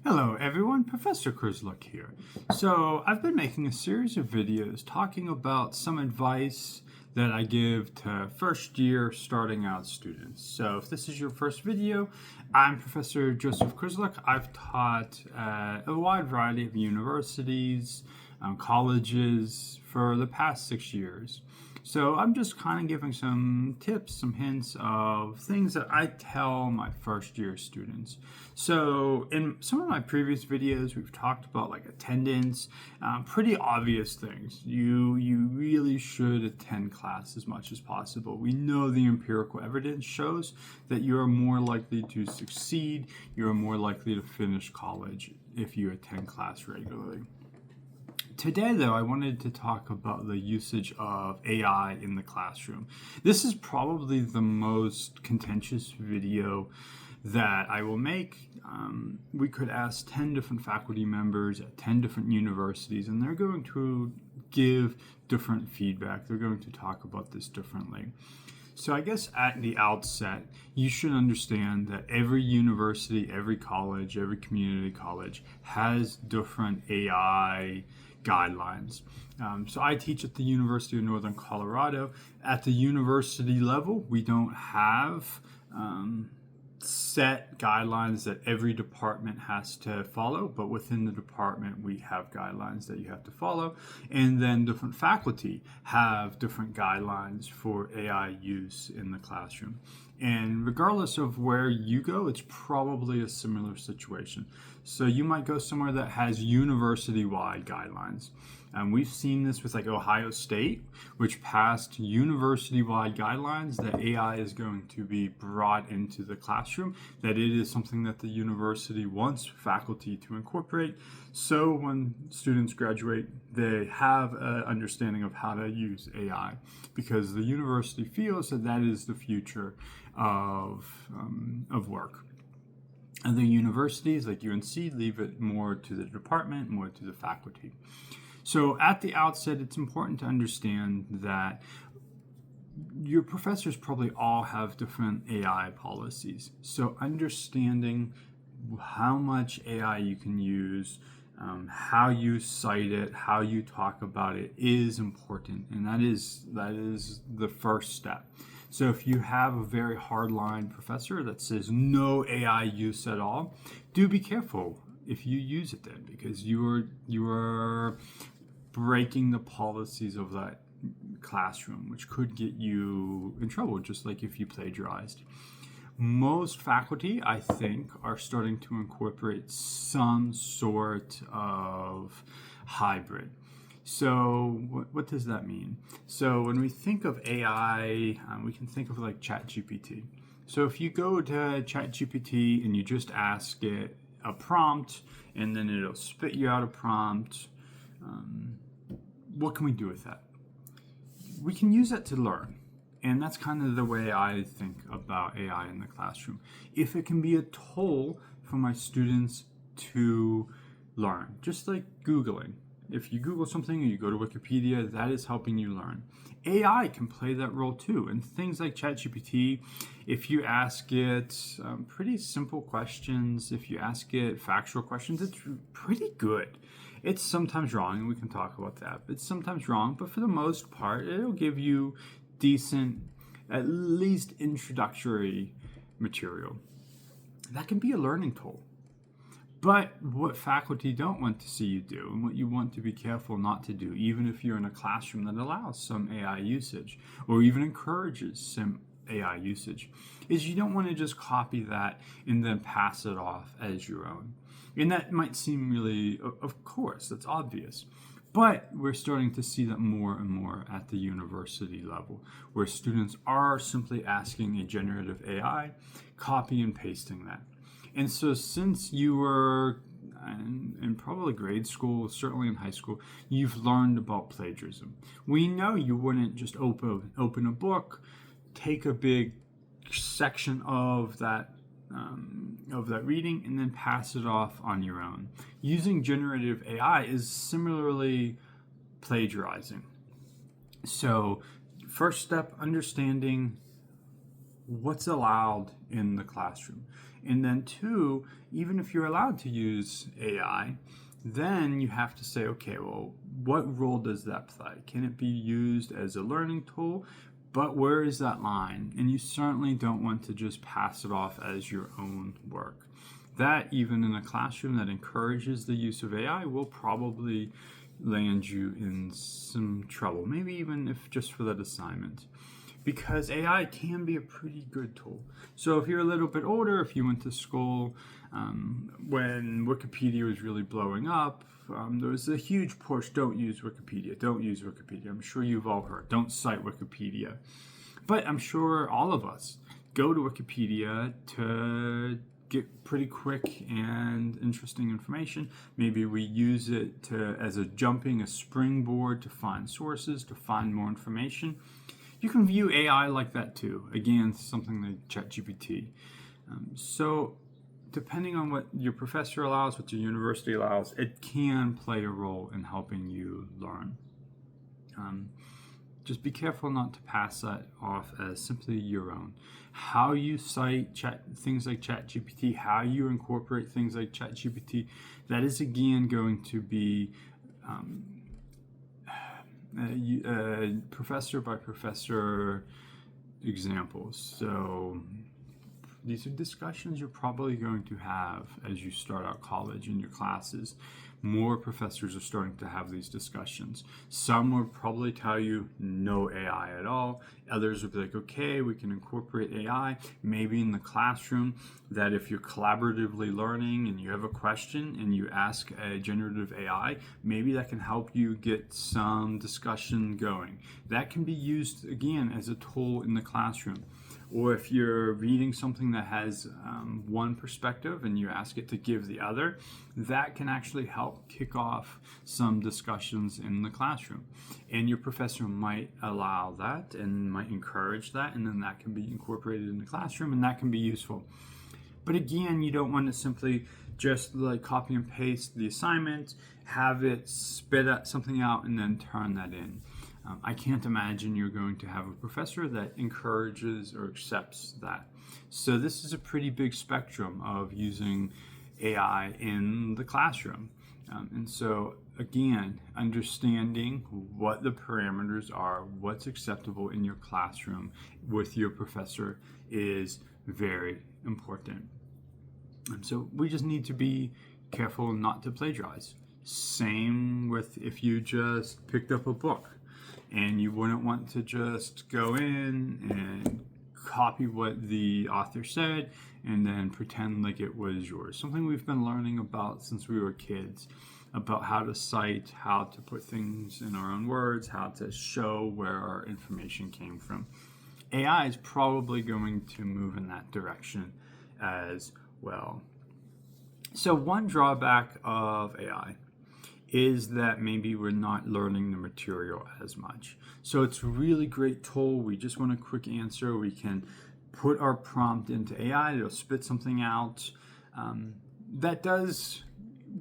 Hello everyone, Professor Kurzluck here. So I've been making a series of videos talking about some advice that I give to first year starting out students. So if this is your first video, I'm Professor Joseph Kurzluck. I've taught at a wide variety of universities, colleges for the past 6 years. So I'm just kind of giving some tips, some hints of things that I tell my first year students. So in some of my previous videos, we've talked about like attendance, pretty obvious things. You really should attend class as much as possible. We know the empirical evidence shows that you are more likely to succeed, you're more likely to finish college if you attend class regularly. Today, though, I wanted to talk about the usage of AI in the classroom. This is probably the most contentious video that I will make. We could ask 10 different faculty members at 10 different universities, and they're going to give different feedback. They're going to talk about this differently. So I guess at the outset, you should understand that every university, every college, every community college has different AI guidelines. So I teach at the University of Northern Colorado. At the university level, we don't have set guidelines that every department has to follow, but within the department we have guidelines that you have to follow, and then different faculty have different guidelines for AI use in the classroom. And regardless of where you go, it's probably a similar situation. So you might go somewhere that has university-wide guidelines. We've seen this with like Ohio State, which passed university-wide guidelines that AI is going to be brought into the classroom, that it is something that the university wants faculty to incorporate. So when students graduate, they have an understanding of how to use AI, because the university feels that that is the future of work. Other universities like UNC leave it more to the department, more to the faculty. So at the outset, it's important to understand that your professors probably all have different AI policies. So understanding how much AI you can use, how you cite it, how you talk about it is important, and that is the first step. So if you have a very hardline professor that says no AI use at all, do be careful if you use it then, because you are breaking the policies of that classroom, which could get you in trouble, just like if you plagiarized. Most faculty, I think, are starting to incorporate some sort of hybrid. So what does that mean? So when we think of AI, we can think of like ChatGPT. So if you go to ChatGPT and you just ask it a prompt, and then it'll spit you out a prompt, what can we do with that? We can use that to learn. And that's kind of the way I think about AI in the classroom. If it can be a tool for my students to learn, just like Googling. If you Google something or you go to Wikipedia, that is helping you learn. AI can play that role too. And things like ChatGPT, if you ask it pretty simple questions, if you ask it factual questions, it's pretty good. It's sometimes wrong, and we can talk about that. It's sometimes wrong, but for the most part, it'll give you decent, at least introductory material. That can be a learning tool. But what faculty don't want to see you do, and what you want to be careful not to do, even if you're in a classroom that allows some AI usage, or even encourages some AI usage, is you don't want to just copy that and then pass it off as your own. And that might seem really, of course, that's obvious. But we're starting to see that more and more at the university level, where students are simply asking a generative AI, copy and pasting that. And so since you were in probably grade school, certainly in high school, you've learned about plagiarism. We know you wouldn't just open a book, take a big section of that reading, and then pass it off on your own. Using generative AI is similarly plagiarizing. So first step, understanding what's allowed in the classroom. And then two, even if you're allowed to use AI, then you have to say, okay, well, what role does that play? Can it be used as a learning tool? But where is that line? And you certainly don't want to just pass it off as your own work. That, even in a classroom that encourages the use of AI, will probably land you in some trouble, maybe even if just for that assignment. Because AI can be a pretty good tool. So if you're a little bit older, if you went to school when Wikipedia was really blowing up, there was a huge push, don't use Wikipedia, don't use Wikipedia. I'm sure you've all heard, don't cite Wikipedia. But I'm sure all of us go to Wikipedia to get pretty quick and interesting information. Maybe we use it as a springboard to find sources, to find more information. You can view AI like that too. Again, something like ChatGPT. So depending on what your professor allows, what your university allows, it can play a role in helping you learn. Just be careful not to pass that off as simply your own. How you cite things like ChatGPT, how you incorporate things like ChatGPT, that is again going to be professor by professor examples. So these are discussions you're probably going to have as you start out college in your classes. More professors are starting to have these discussions. Some will probably tell you no AI at all. Others will be like, okay, we can incorporate AI maybe in the classroom, that if you're collaboratively learning and you have a question and you ask a generative AI, maybe that can help you get some discussion going. That can be used again as a tool in the classroom. Or if you're reading something that has one perspective and you ask it to give the other, that can actually help kick off some discussions in the classroom. And your professor might allow that and might encourage that, and then that can be incorporated in the classroom and that can be useful. But again, you don't want to simply just like copy and paste the assignment, have it spit something out, and then turn that in. I can't imagine you're going to have a professor that encourages or accepts that. So this is a pretty big spectrum of using AI in the classroom. And so again, understanding what the parameters are, what's acceptable in your classroom with your professor is very important. And so we just need to be careful not to plagiarize. Same with if you just picked up a book. And you wouldn't want to just go in and copy what the author said and then pretend like it was yours. Something we've been learning about since we were kids, about how to cite, how to put things in our own words, how to show where our information came from. AI is probably going to move in that direction as well. So one drawback of AI is that maybe we're not learning the material as much. So it's a really great tool. We just want a quick answer. We can put our prompt into AI. It'll spit something out.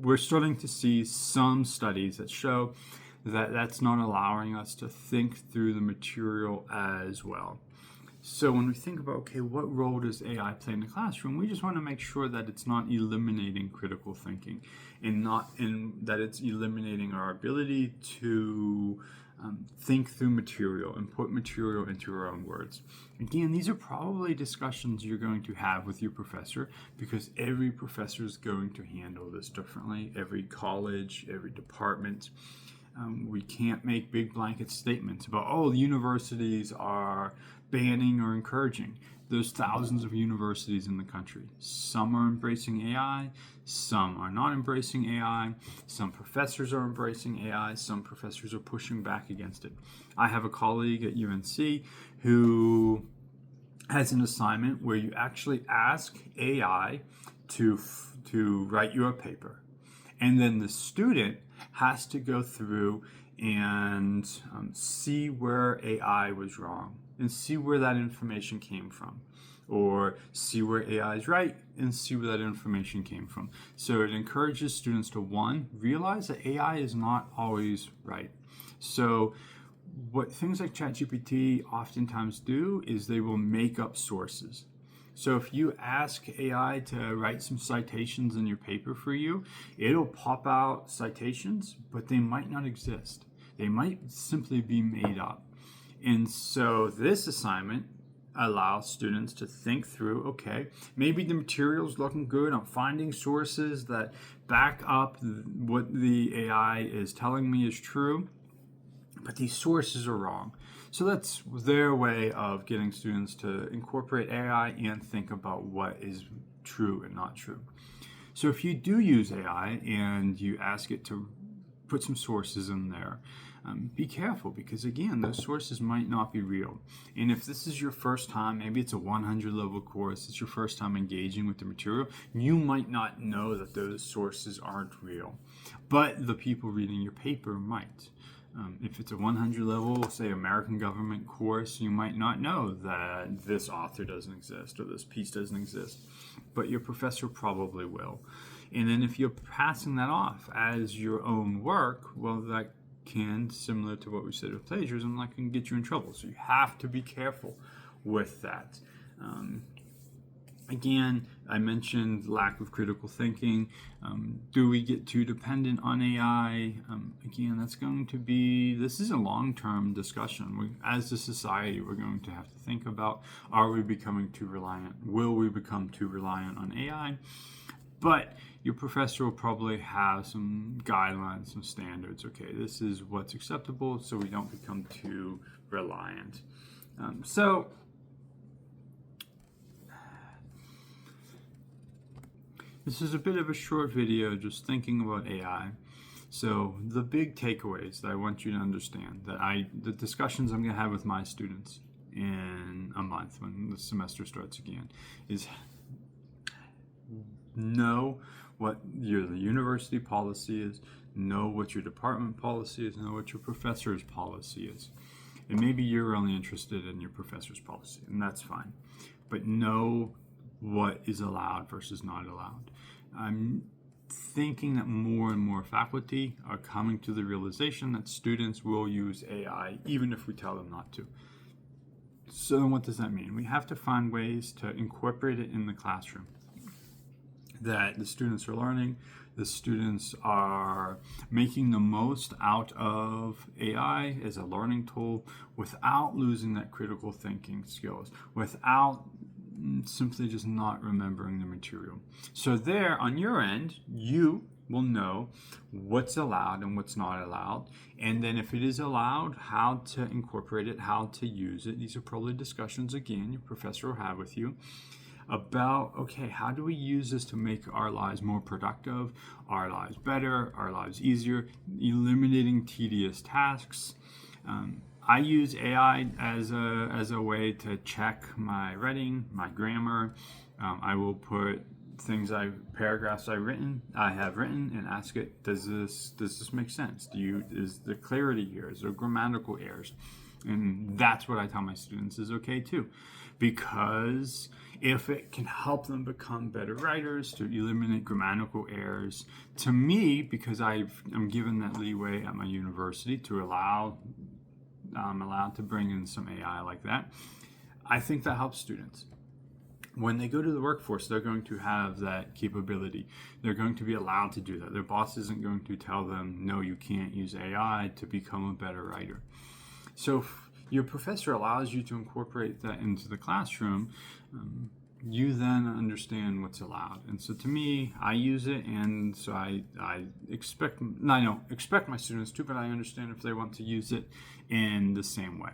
We're starting to see some studies that show that that's not allowing us to think through the material as well. So when we think about, okay, what role does AI play in the classroom, we just want to make sure that it's not eliminating critical thinking and that it's eliminating our ability to think through material and put material into our own words. Again, these are probably discussions you're going to have with your professor because every professor is going to handle this differently. Every college, every department. We can't make big blanket statements about, oh, the universities are banning or encouraging. There's thousands of universities in the country. Some are embracing AI, some are not embracing AI, some professors are embracing AI, some professors are pushing back against it. I have a colleague at UNC who has an assignment where you actually ask AI to write you a paper. And then the student has to go through and see where AI was wrong and see where that information came from, or see where AI is right and see where that information came from. So it encourages students to, one, realize that AI is not always right. So what things like ChatGPT oftentimes do is they will make up sources. So if you ask AI to write some citations in your paper for you, it'll pop out citations, but they might not exist. They might simply be made up. And so this assignment allows students to think through, okay, maybe the material's looking good. I'm finding sources that back up what the AI is telling me is true, but these sources are wrong. So that's their way of getting students to incorporate AI and think about what is true and not true. So if you do use AI and you ask it to put some sources in there, be careful, because again, those sources might not be real. And if this is your first time, maybe it's a 100 level course, it's your first time engaging with the material, you might not know that those sources aren't real, but the people reading your paper might. If it's a 100 level, say, American government course, you might not know that this author doesn't exist or this piece doesn't exist, but your professor probably will. And then if you're passing that off as your own work, well, that can, similar to what we said with plagiarism, that can get you in trouble. So you have to be careful with that. Again, I mentioned lack of critical thinking. Do we get too dependent on AI? Again, this is a long-term discussion. As a society, we're going to have to think about, are we becoming too reliant? Will we become too reliant on AI? But your professor will probably have some guidelines, some standards. Okay, this is what's acceptable, so we don't become too reliant. This is a bit of a short video just thinking about AI. So the big takeaways that I want you to understand, the discussions I'm going to have with my students in a month when the semester starts again, is know what the university policy is, know what your department policy is, know what your professor's policy is. And maybe you're only interested in your professor's policy, and that's fine. But know what is allowed versus not allowed. I'm thinking that more and more faculty are coming to the realization that students will use AI even if we tell them not to. So what does that mean? We have to find ways to incorporate it in the classroom, that the students are learning, the students are making the most out of AI as a learning tool without losing that critical thinking skills, without simply just not remembering the material. So there, on your end, you will know what's allowed and what's not allowed. And then if it is allowed, how to incorporate it, how to use it. These are probably discussions, again, your professor will have with you about, okay, how do we use this to make our lives more productive, our lives better, our lives easier, eliminating tedious tasks. I use AI as a way to check my writing, my grammar. I will put paragraphs I have written, and ask it, does this make sense? Is the clarity here? Is there grammatical errors? And that's what I tell my students is okay too, because if it can help them become better writers, to eliminate grammatical errors, to me, because I'm given that leeway at my university to I'm allowed to bring in some AI like that, I think that helps students. When they go to the workforce, they're going to have that capability. They're going to be allowed to do that. Their boss isn't going to tell them, no, you can't use AI to become a better writer. So if your professor allows you to incorporate that into the classroom, you then understand what's allowed. And so to me, I use it, and so I don't expect my students to, but I understand if they want to use it in the same way.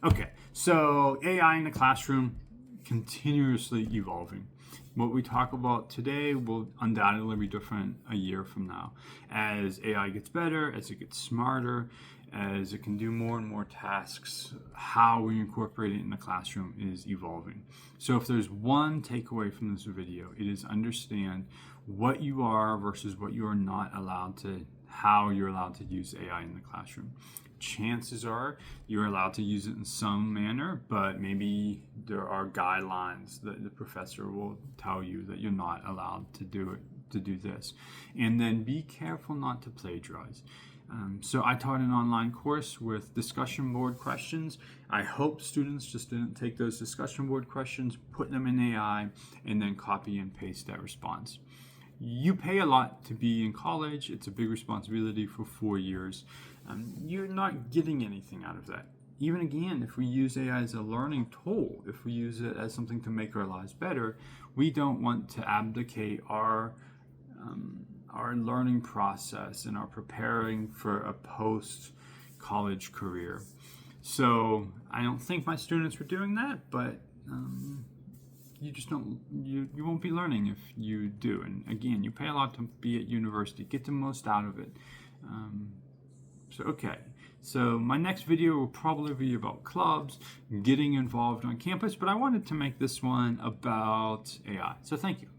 Okay, so AI in the classroom, continuously evolving. What we talk about today will undoubtedly be different a year from now. As AI gets better, as it gets smarter, as it can do more and more tasks, how we incorporate it in the classroom is evolving. So if there's one takeaway from this video, it is understand what you are versus what you are not allowed to, how you're allowed to use AI in the classroom. Chances are you're allowed to use it in some manner, but maybe there are guidelines that the professor will tell you that you're not allowed to do it, to do this. And then be careful not to plagiarize. So I taught an online course with discussion board questions. I hope students just didn't take those discussion board questions, put them in AI, and then copy and paste that response. You pay a lot to be in college. It's a big responsibility for 4 years. You're not getting anything out of that. Even again, if we use AI as a learning tool, if we use it as something to make our lives better, we don't want to abdicate our learning process and our preparing for a post-college career. So I don't think my students were doing that, but you just don't, you won't be learning if you do. And again, you pay a lot to be at university. Get the most out of it. So my next video will probably be about clubs, getting involved on campus, but I wanted to make this one about AI. So thank you.